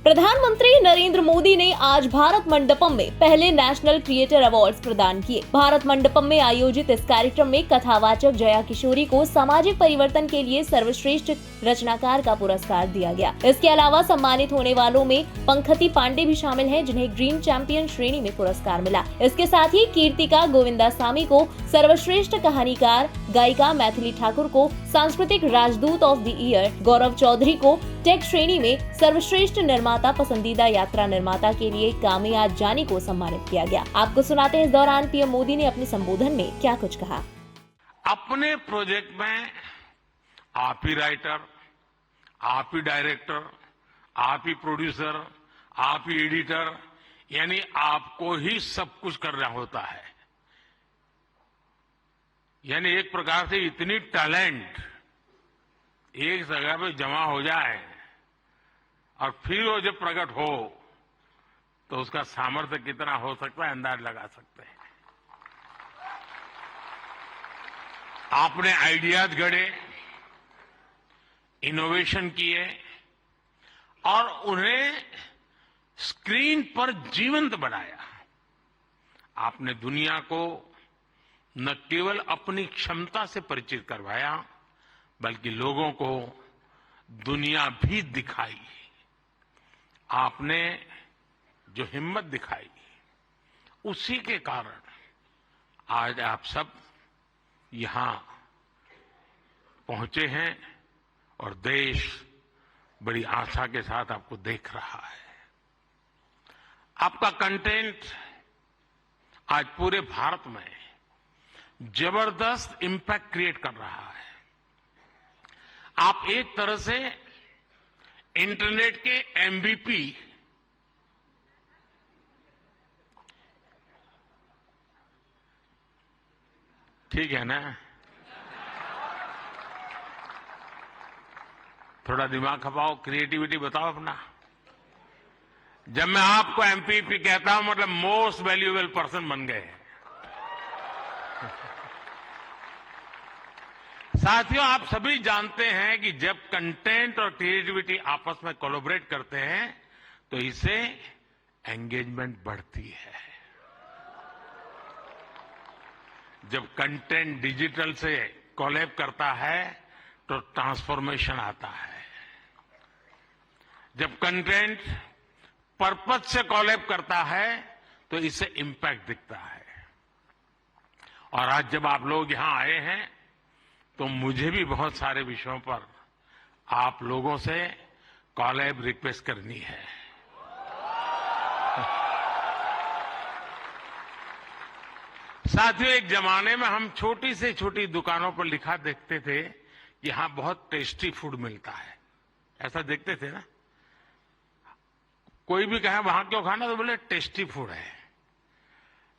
प्रधानमंत्री नरेंद्र मोदी ने आज भारत मंडपम में पहले नेशनल क्रिएटर अवार्ड्स प्रदान किए। भारत मंडपम में आयोजित इस कार्यक्रम में कथावाचक जया किशोरी को सामाजिक परिवर्तन के लिए सर्वश्रेष्ठ रचनाकार का पुरस्कार दिया गया। इसके अलावा सम्मानित होने वालों में पंखती पांडे भी शामिल हैं, जिन्हें ग्रीन चैंपियन श्रेणी में पुरस्कार मिला। इसके साथ ही कीर्तिका गोविंदासामी को सर्वश्रेष्ठ कहानीकार, गायिका मैथिली ठाकुर को सांस्कृतिक राजदूत ऑफ द ईयर, गौरव चौधरी को टेक श्रेणी में सर्वश्रेष्ठ निर्माता, पसंदीदा यात्रा निर्माता के लिए कामयाब जानी को सम्मानित किया गया। आपको सुनाते हैं इस दौरान पीएम मोदी ने अपने संबोधन में क्या कुछ कहा। अपने प्रोजेक्ट में आप ही राइटर, आप ही डायरेक्टर, आप ही प्रोड्यूसर, आप ही एडिटर, यानी आपको ही सब कुछ करना होता है। यानी एक प्रकार से इतनी टैलेंट एक जगह पे जमा हो जाए और फिर वो जब प्रकट हो तो उसका सामर्थ्य कितना हो सकता है, अंदाज लगा सकते हैं। आपने आइडियाज गढ़े, इनोवेशन किए और उन्हें स्क्रीन पर जीवंत बनाया। आपने दुनिया को न केवल अपनी क्षमता से परिचित करवाया, बल्कि लोगों को दुनिया भी दिखाई। आपने जो हिम्मत दिखाई, उसी के कारण आज आप सब यहां पहुंचे हैं और देश बड़ी आशा के साथ आपको देख रहा है। आपका कंटेंट आज पूरे भारत में जबरदस्त इंपैक्ट क्रिएट कर रहा है। आप एक तरह से इंटरनेट के एमवीपी, ठीक है ना? थोड़ा दिमाग खपाओ, क्रिएटिविटी बताओ अपना। जब मैं आपको एमवीपी कहता हूं, मतलब मोस्ट वैल्यूएबल पर्सन बन गए। साथियों, आप सभी जानते हैं कि जब कंटेंट और क्रिएटिविटी आपस में कोलैबोरेट करते हैं तो इससे एंगेजमेंट बढ़ती है। जब कंटेंट डिजिटल से कोलैब करता है तो ट्रांसफॉर्मेशन आता है। जब कंटेंट पर्पज से कोलैब करता है तो इससे इंपैक्ट दिखता है। और आज जब आप लोग यहां आए हैं तो मुझे भी बहुत सारे विषयों पर आप लोगों से कोलैब रिक्वेस्ट करनी है। साथियों, एक जमाने में हम छोटी से छोटी दुकानों पर लिखा देखते थे कि यहां बहुत टेस्टी फूड मिलता है, ऐसा देखते थे ना। कोई भी कहे वहां क्यों खाना, तो बोले टेस्टी फूड है।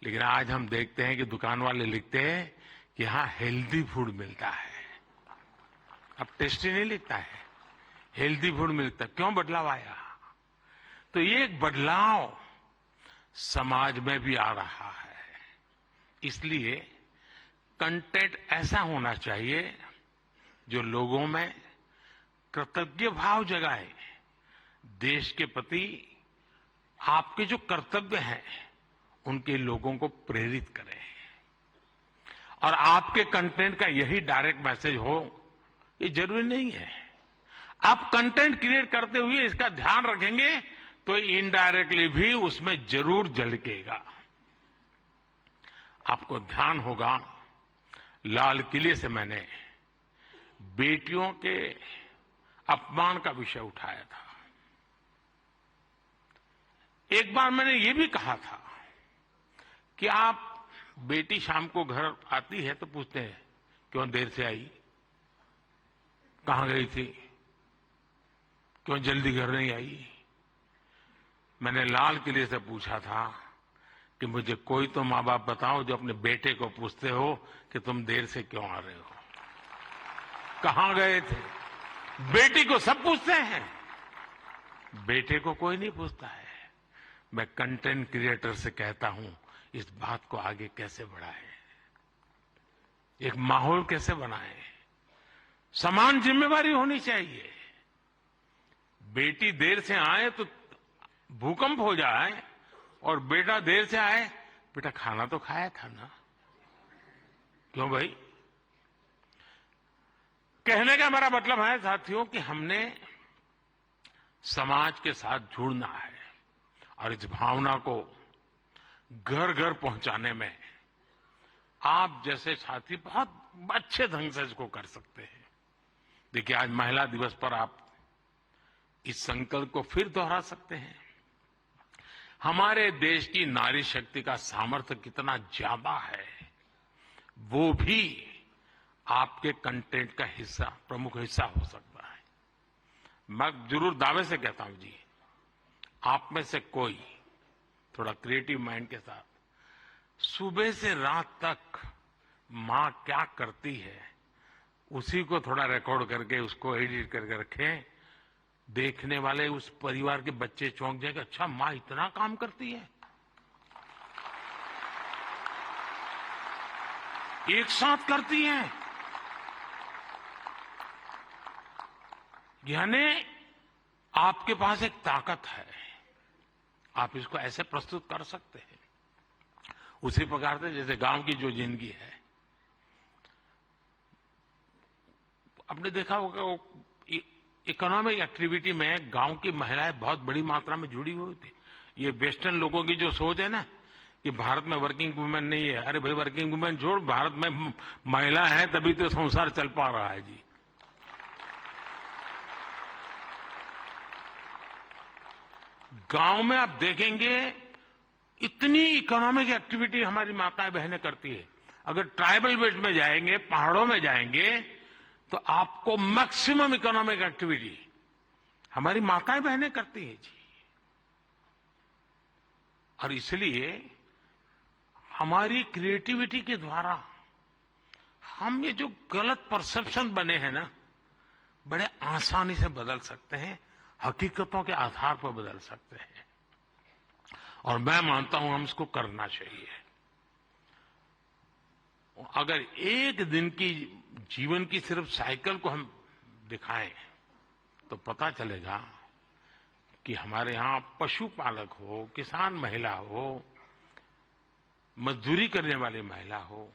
लेकिन आज हम देखते हैं कि दुकान वाले लिखते हैं कि यहां हेल्दी फूड मिलता है। अब टेस्टी नहीं लिखता है, हेल्दी फूड मिलता है। क्यों बदलाव आया? तो ये एक बदलाव समाज में भी आ रहा है। इसलिए कंटेंट ऐसा होना चाहिए जो लोगों में कृतज्ञ भाव जगाए, देश के प्रति आपके जो कर्तव्य हैं उनके लोगों को प्रेरित करें। और आपके कंटेंट का यही डायरेक्ट मैसेज हो, ये जरूरी नहीं है। आप कंटेंट क्रिएट करते हुए इसका ध्यान रखेंगे तो इनडायरेक्टली भी उसमें जरूर झलकेगा। आपको ध्यान होगा, लाल किले से मैंने बेटियों के अपमान का विषय उठाया था। एक बार मैंने ये भी कहा था कि आप बेटी शाम को घर आती है तो पूछते हैं क्यों देर से आई, कहां गई थी, क्यों जल्दी घर नहीं आई। मैंने लाल किले से पूछा था कि मुझे कोई तो माँ बाप बताओ जो अपने बेटे को पूछते हो कि तुम देर से क्यों आ रहे हो, कहां गए थे। बेटी को सब पूछते हैं, बेटे को कोई नहीं पूछता है। मैं कंटेंट क्रिएटर से कहता हूं, इस बात को आगे कैसे बढ़ाएं, एक माहौल कैसे बनाएं। समान जिम्मेवारी होनी चाहिए। बेटी देर से आए तो भूकंप हो जाए और बेटा देर से आए, बेटा खाना तो खाया था ना? क्यों भाई? कहने का मेरा मतलब है साथियों कि हमने समाज के साथ जुड़ना है और इस भावना को घर घर पहुंचाने में आप जैसे साथी बहुत अच्छे ढंग से इसको कर सकते हैं। देखिए, आज महिला दिवस पर आप इस संकल्प को फिर दोहरा सकते हैं। हमारे देश की नारी शक्ति का सामर्थ्य कितना ज्यादा है, वो भी आपके कंटेंट का हिस्सा, प्रमुख हिस्सा हो सकता है। मैं जरूर दावे से कहता हूं जी, आप में से कोई थोड़ा क्रिएटिव माइंड के साथ सुबह से रात तक मां क्या करती है उसी को थोड़ा रिकॉर्ड करके उसको एडिट करके रखें। देखने वाले उस परिवार के बच्चे चौंक जाएंगे, अच्छा मां इतना काम करती है। एक साथ करती है, यानी आपके पास एक ताकत है, आप इसको ऐसे प्रस्तुत कर सकते हैं। उसी प्रकार से जैसे गांव की जो जिंदगी है, आपने देखा होगा इकोनॉमिक एक्टिविटी में गांव की महिलाएं बहुत बड़ी मात्रा में जुड़ी हुई थी। ये वेस्टर्न लोगों की जो सोच है ना कि भारत में वर्किंग वुमेन नहीं है, अरे भाई वर्किंग वुमेन छोड़, भारत में महिला है तभी तो संसार चल पा रहा है जी। गांव में आप देखेंगे इतनी इकोनॉमिक एक्टिविटी हमारी माताएं बहनें करती है। अगर ट्राइबल बेल्ट में जाएंगे, पहाड़ों में जाएंगे, तो आपको मैक्सिमम इकोनॉमिक एक्टिविटी हमारी माताएं बहनें करती हैं जी। और इसलिए हमारी क्रिएटिविटी के द्वारा हम ये जो गलत परसेप्शन बने हैं ना, बड़े आसानी से बदल सकते हैं, हकीकतों के आधार पर बदल सकते हैं। और मैं मानता हूं हम इसको करना चाहिए। अगर एक दिन की जीवन की सिर्फ साइकिल को हम दिखाएं तो पता चलेगा कि हमारे यहां पशुपालक हो, किसान महिला हो, मजदूरी करने वाली महिला हो,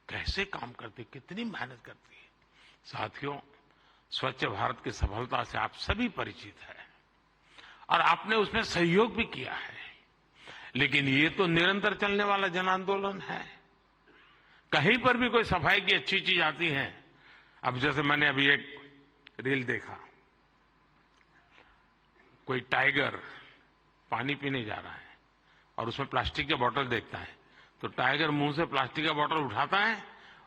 कैसे काम करती, कितनी मेहनत करती है। साथियों, स्वच्छ भारत की सफलता से आप सभी परिचित हैं और आपने उसमें सहयोग भी किया है। लेकिन ये तो निरंतर चलने वाला जन आंदोलन है। कहीं पर भी कोई सफाई की अच्छी चीज आती है, अब जैसे मैंने अभी एक रील देखा, कोई टाइगर पानी पीने जा रहा है और उसमें प्लास्टिक के बोतल देखता है, तो टाइगर मुंह से प्लास्टिक का बोतल उठाता है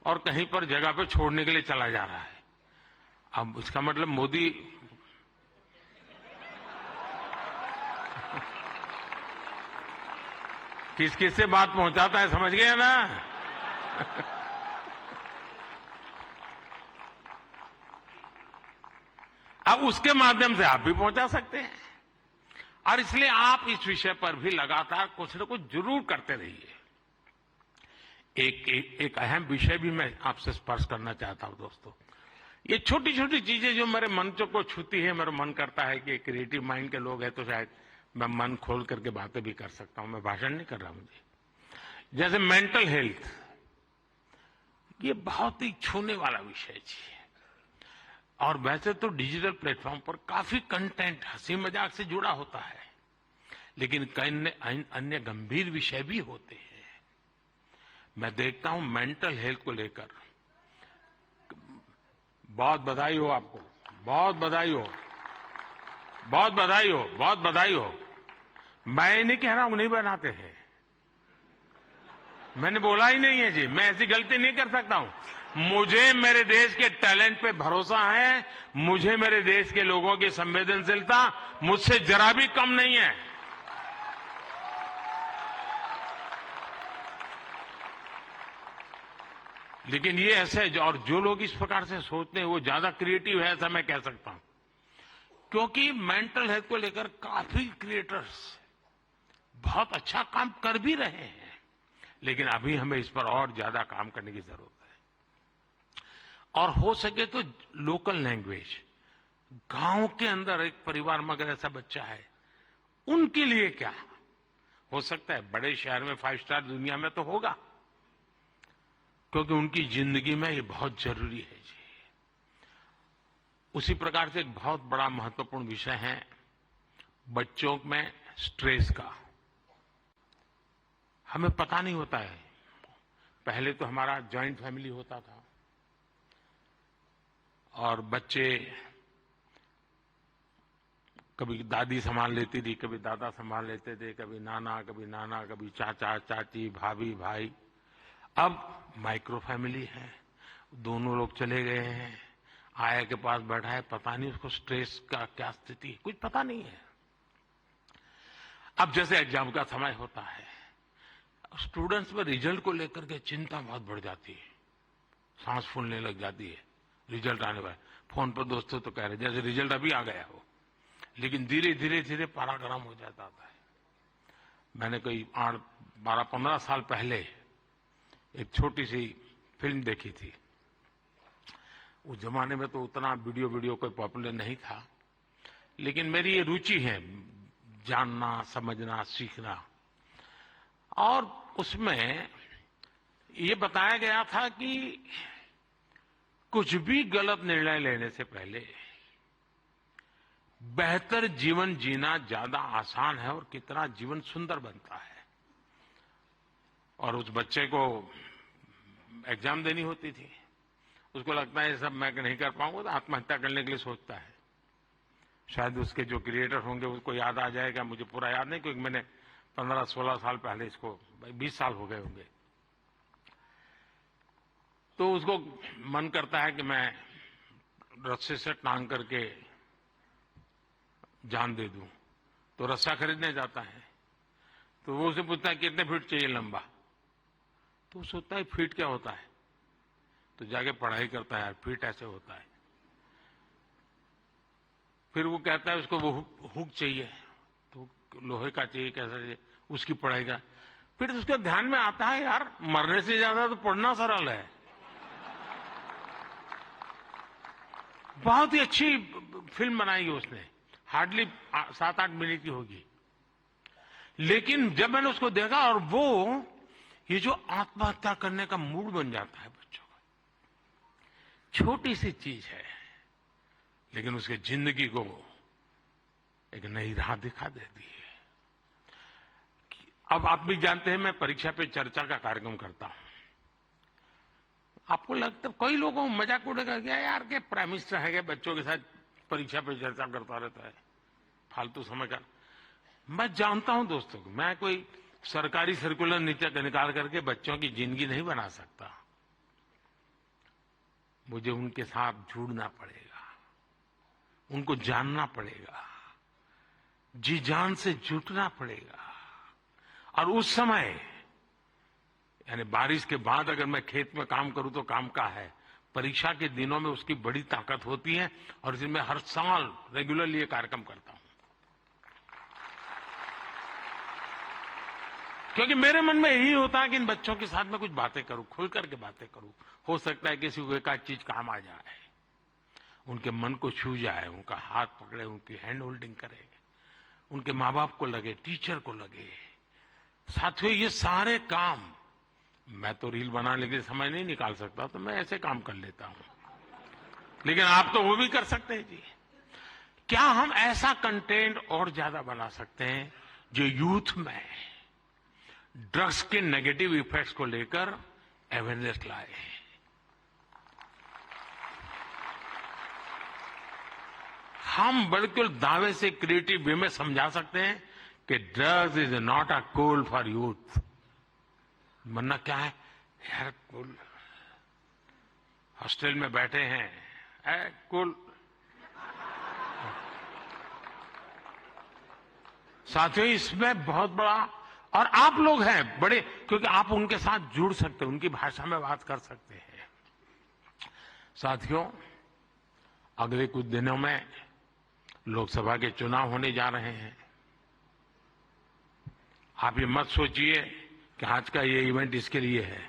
और कहीं पर जगह पे छोड़ने के लिए चला जा रहा है। अब इसका मतलब मोदी किस किस से बात पहुंचाता है, समझ गए ना? अब उसके माध्यम से आप भी पहुंचा सकते हैं। और इसलिए आप इस विषय पर भी लगातार कुछ न कुछ जरूर करते रहिए। एक अहम विषय भी मैं आपसे स्पर्श करना चाहता हूं दोस्तों। ये छोटी छोटी चीजें जो मेरे मन को छूती है, मेरा मन करता है कि क्रिएटिव माइंड के लोग हैं तो शायद मैं मन खोल करके बातें भी कर सकता हूं। मैं भाषण नहीं कर रहा मुझे। जैसे मेंटल हेल्थ, ये बहुत ही छूने वाला विषय जी। और वैसे तो डिजिटल प्लेटफॉर्म पर काफी कंटेंट हंसी मजाक से जुड़ा होता है, लेकिन कई अन्य गंभीर विषय भी होते हैं। मैं देखता हूं मेंटल हेल्थ को लेकर, बहुत बधाई हो आपको, बहुत बधाई हो, बहुत बधाई हो, बहुत बधाई हो। मैं नहीं कह रहा हूं नहीं बनाते हैं, मैंने बोला ही नहीं है जी, मैं ऐसी गलती नहीं कर सकता हूं। मुझे मेरे देश के टैलेंट पे भरोसा है, मुझे मेरे देश के लोगों की संवेदनशीलता मुझसे जरा भी कम नहीं है। लेकिन ये ऐसे, और जो लोग इस प्रकार से सोचते हैं वो ज्यादा क्रिएटिव है, ऐसा मैं कह सकता हूं। क्योंकि मेंटल हेल्थ को लेकर काफी क्रिएटर्स बहुत अच्छा काम कर भी रहे हैं, लेकिन अभी हमें इस पर और ज्यादा काम करने की जरूरत है। और हो सके तो लोकल लैंग्वेज, गांव के अंदर एक परिवार में अगर ऐसा बच्चा है, उनके लिए क्या हो सकता है? बड़े शहर में 5 स्टार दुनिया में तो होगा, क्योंकि उनकी जिंदगी में ये बहुत जरूरी है जी। उसी प्रकार से एक बहुत बड़ा महत्वपूर्ण विषय है बच्चों में स्ट्रेस का। हमें पता नहीं होता है, पहले तो हमारा जॉइंट फैमिली होता था और बच्चे कभी दादी संभाल लेती थी, कभी दादा संभाल लेते थे, कभी नाना, कभी चाचा चाची, भाभी भाई। अब माइक्रो फैमिली है, दोनों लोग चले गए हैं, आया के पास बैठा है, पता नहीं उसको स्ट्रेस का क्या स्थिति है, कुछ पता नहीं है। अब जैसे एग्जाम का समय होता है, स्टूडेंट्स में रिजल्ट को लेकर के चिंता बहुत बढ़ जाती है, सांस फूलने लग जाती है। रिजल्ट आने वाला, फोन पर दोस्तों तो कह रहे जैसे रिजल्ट अभी आ गया हो, लेकिन धीरे धीरे धीरे पारा गर्म हो जाता है। मैंने कोई 12-15 साल पहले एक छोटी सी फिल्म देखी थी। उस जमाने में तो उतना वीडियो कोई पॉपुलर नहीं था, लेकिन मेरी ये रुचि है जानना, समझना, सीखना। और उसमें ये बताया गया था कि कुछ भी गलत निर्णय लेने से पहले बेहतर जीवन जीना ज्यादा आसान है और कितना जीवन सुंदर बनता है। और उस बच्चे को एग्जाम देनी होती थी, उसको लगता है ये सब मैं नहीं कर पाऊंगा, तो आत्महत्या करने के लिए सोचता है। शायद उसके जो क्रिएटर होंगे उसको याद आ जाएगा, मुझे पूरा याद नहीं, क्योंकि मैंने 15-16 साल पहले इसको, 20 साल हो गए होंगे। तो उसको मन करता है कि मैं रस्से से टांग करके जान दे दूं, तो रस्सा खरीदने जाता है। तो वो उसे पूछता है कितने फीट चाहिए लंबा, तो वो सोचता है फीट क्या होता है, तो जाके पढ़ाई करता है, फीट ऐसे होता है। फिर वो कहता है उसको वो हुक चाहिए, तो लोहे का चाहिए, कैसा चाहिए, उसकी पढ़ाई का। फिर उसके ध्यान में आता है यार मरने से ज्यादा तो पढ़ना सरल है। बहुत ही अच्छी फिल्म बनाई है उसने, हार्डली 7-8 मिनट की होगी। लेकिन जब मैंने उसको देखा, और वो ये जो आत्महत्या करने का मूड बन जाता है बच्चों का, छोटी सी चीज है लेकिन उसके जिंदगी को एक नई राह दिखा देती है। अब आप भी जानते हैं मैं परीक्षा पे चर्चा का कार्यक्रम करता हूं। आपको लगता है कोई लोगों को मजाक उड़ेगा क्या यार के प्राइम मिनिस्टर है, बच्चों के साथ परीक्षा पे चर्चा करता रहता है, फालतू समय का। मैं जानता हूं दोस्तों, मैं कोई सरकारी सर्कुलर निकाल करके बच्चों की जिंदगी नहीं बना सकता। मुझे उनके साथ जुड़ना पड़ेगा, उनको जानना पड़ेगा, जी जान से जुटना पड़ेगा। और उस समय यानी बारिश के बाद अगर मैं खेत में काम करूं तो काम का है, परीक्षा के दिनों में उसकी बड़ी ताकत होती है। और इसलिए मैं हर साल रेगुलरली ये कार्यक्रम करता हूं, क्योंकि मेरे मन में यही होता है कि इन बच्चों के साथ में कुछ बातें करूं, खुल करके बातें करूं। हो सकता है किसी को एक आध चीज काम आ जाए, उनके मन को छू जाए, उनका हाथ पकड़े, उनकी हैंड होल्डिंग करे, उनके माँ बाप को लगे, टीचर को लगे। साथियों ये सारे काम मैं तो रील बनाने के लिए समय नहीं निकाल सकता, तो मैं ऐसे काम कर लेता हूं, लेकिन आप तो वो भी कर सकते हैं जी। क्या हम ऐसा कंटेंट और ज्यादा बना सकते हैं जो यूथ में ड्रग्स के नेगेटिव इफेक्ट्स को लेकर अवेयरनेस लाए? हम बिल्कुल दावे से क्रिएटिव वे में समझा सकते हैं कि drugs is not a cool for youth. वरना क्या है यार, कूल हॉस्टल में बैठे हैं, कूल। साथियों इसमें बहुत बड़ा, और आप लोग हैं बड़े, क्योंकि आप उनके साथ जुड़ सकते हैं, उनकी भाषा में बात कर सकते हैं। साथियों अगले कुछ दिनों में लोकसभा के चुनाव होने जा रहे हैं। आप ये मत सोचिए कि आज का ये इवेंट इसके लिए है।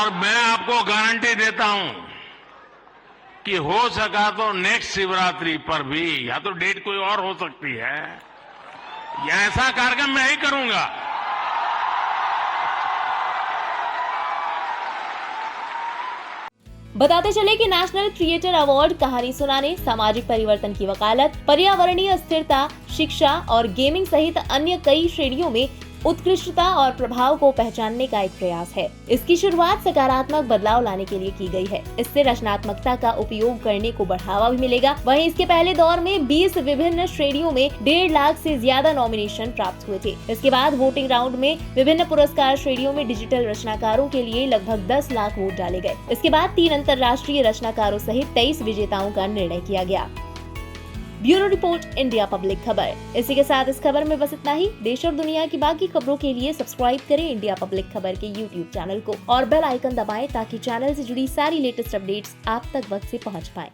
और मैं आपको गारंटी देता हूं कि हो सका तो नेक्स्ट शिवरात्रि पर भी, या तो डेट कोई और हो सकती है, या ऐसा कार्यक्रम मैं ही करूंगा। बताते चले कि नेशनल क्रिएटर अवार्ड कहानी सुनाने, सामाजिक परिवर्तन की वकालत, पर्यावरणीय स्थिरता, शिक्षा और गेमिंग सहित अन्य कई श्रेणियों में उत्कृष्टता और प्रभाव को पहचानने का एक प्रयास है। इसकी शुरुआत सकारात्मक बदलाव लाने के लिए की गई है। इससे रचनात्मकता का उपयोग करने को बढ़ावा भी मिलेगा। वहीं इसके पहले दौर में 20 विभिन्न श्रेणियों में 1.5 लाख से ज्यादा नॉमिनेशन प्राप्त हुए थे। इसके बाद वोटिंग राउंड में विभिन्न पुरस्कार श्रेणियों में डिजिटल रचनाकारों के लिए लगभग 10 लाख वोट डाले गए। इसके बाद 3 अंतर्राष्ट्रीय रचनाकारों सहित 23 विजेताओं का निर्णय किया गया। ब्यूरो रिपोर्ट, इंडिया पब्लिक खबर। इसी के साथ इस खबर में बस इतना ही। देश और दुनिया की बाकी खबरों के लिए सब्सक्राइब करें इंडिया पब्लिक खबर के YouTube चैनल को और बेल आइकन दबाएं ताकि चैनल से जुड़ी सारी लेटेस्ट अपडेट्स आप तक वक्त से पहुंच पाएं।